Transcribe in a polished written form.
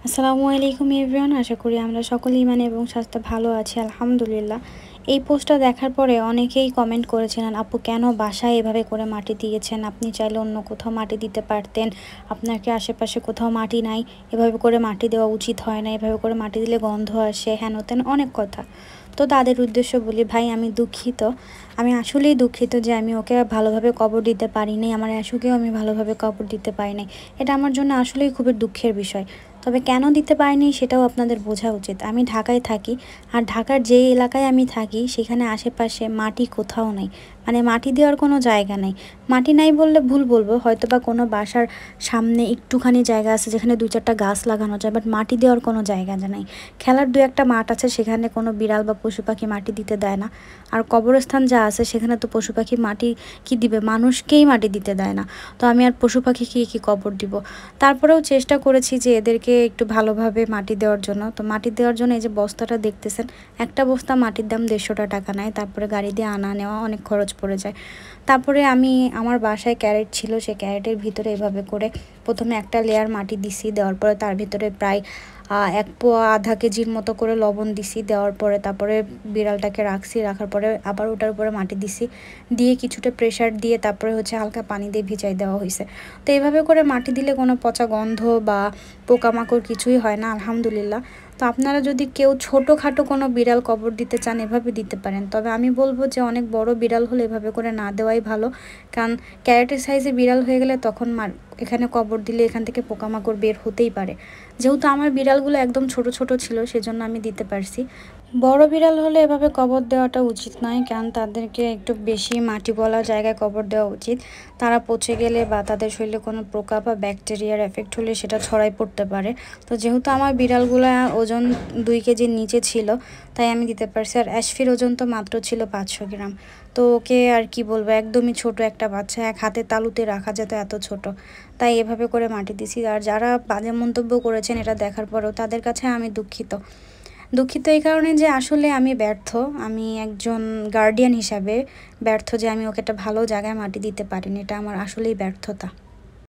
আসসালামু আলাইকুম এভরিওয়ান, আশা করি আমরা সকলেই ইমান এবং স্বাস্থ্য ভালো আছি আলহামদুলিল্লাহ। এই পোস্টটা দেখার পরে অনেকেই কমেন্ট করেছিলেন, আপু কেন বাসায় এভাবে করে মাটি দিয়েছেন, আপনি চাইলে অন্য কোথাও মাটি দিতে পারতেন, আপনার কি আশেপাশে কোথাও মাটি নাই, এভাবে করে মাটি দেওয়া উচিত হয় না, এভাবে করে মাটি দিলে গন্ধ আসে, হেন তেন অনেক কথা। তো তাদের উদ্দেশ্য বলি, ভাই আমি দুঃখিত, আমি আসলেই দুঃখিত যে আমি ওকে ভালোভাবে কবর দিতে পারিনি, আমার আশুকেও আমি ভালোভাবে কবর দিতে পারিনি। এটা আমার জন্য আসলেই খুবই দুঃখের বিষয়। তবে কেন দিতে পারিনি সেটাও আপনাদের বোঝা উচিত। আমি ঢাকায় থাকি, আর ঢাকার যে এলাকায় আমি থাকি সেখানে আশেপাশে মাটি কোথাও নেই, মানে মাটি দেওয়ার কোনো জায়গা নেই। মাটি নাই বললে ভুল বলবো, হয়তো বা কোনো বাসার সামনে একটুখানি জায়গা আছে যেখানে 2-4টা গাছ লাগানো যায়, বাট মাটি দেওয়ার কোনো জায়গা নেই। খেলার 2-একটা মাঠ আছে, সেখানে কোনো বিড়াল বা পশু পাখি মাটি দিতে দেয় না। আর কবরস্থান যা আছে সেখানে তো পশু পাখি মাটি কি দিবে, মানুষকেই মাটি দিতে দেয় না। তো আমি আর পশু পাখিকে কি কবর দিব? তারপরেও চেষ্টা করেছি যে এদেরকে একটু ভালোভাবে মাটি দেওয়ার জন্য। তো মাটি দেওয়ার জন্য এই যে বস্তাটা দেখতেছেন, একটা বস্তা মাটির দাম 150 টাকা নেয়, তারপরে গাড়ি দিয়ে আনা নেওয়া অনেক খরচ পড়ে যায়। তারপরে আমি আমার বাসায় ক্যারেট ছিল, সেই ক্যারেটের ভিতরে এভাবে করে প্রথমে একটা লেয়ার মাটি দিছি, দেওয়ার পরে তার ভিতরে প্রায় 1 পোয়া আধা কেজির মতো করে লবণ দিছি, দেওয়ার পরে তারপরে বিড়ালটাকে রাখছি, রাখার পরে আবার ওটার উপরে মাটি দিছি, দিয়ে কিছুটা প্রেশার দিয়ে তারপরে হালকা পানি দিয়ে ভিজাই দেওয়া হয়েছে। তো এইভাবে করে মাটি দিলে কোনো পচা গন্ধ বা পোকামাকড় কিছুই হয় না আলহামদুলিল্লাহ। তো আপনারা যদি কেউ ছোটোখাটো কোনো বিড়াল কবর দিতে চান এভাবে দিতে পারেন, তবে আমি বলবো যে অনেক বড় বিড়াল হলে এভাবে করে না দেওয়াই ভালো। কারণ ক্যারেটের সাইজে বিড়াল হয়ে গেলে তখন এখানে কবর দিলে এখান থেকে পোকামাকড় বের হতেই পারে। যেহেতু আমার বিড়ালগুলো একদম ছোট ছোট ছিল সেজন্য আমি দিতে পারছি। বড় বিড়াল হলে এভাবে কবর দেওয়াটা উচিত নয়, কারণ তাদেরকে একটু বেশি মাটিওয়ালা জায়গায় কবর দেওয়া উচিত। তারা পচে গেলে বা তাদের শরীরে কোনো পোকা বা ব্যাকটেরিয়ার এফেক্ট হলে সেটা ছড়াই পড়তে পারে। তো যেহেতু আমার বিড়ালগুলো ওজন 2 কেজির নিচে ছিল, তাই আমি দিতে পারছি। আর অ্যাশফির ওজন তো মাত্র ছিল 500 গ্রাম। তো ওকে আর কি বলবো, একদমই ছোট একটা বাচ্চা, এক হাতে তালুতে রাখা যেত, এত ছোট। তাই এভাবে করে মাটি দিছি। আর যারা বাজে মন্তব্য করেছেন এটা দেখার পরেও, তাদের কাছে আমি দুঃখিত। দুঃখিত এই কারণে যে আসলে আমি ব্যর্থ, আমি একজন গার্ডিয়ান হিসাবে ব্যর্থ যে আমি ওকে একটা ভালো জায়গায় মাটি দিতে পারিনি, এটা আমার আসলেই ব্যর্থতা।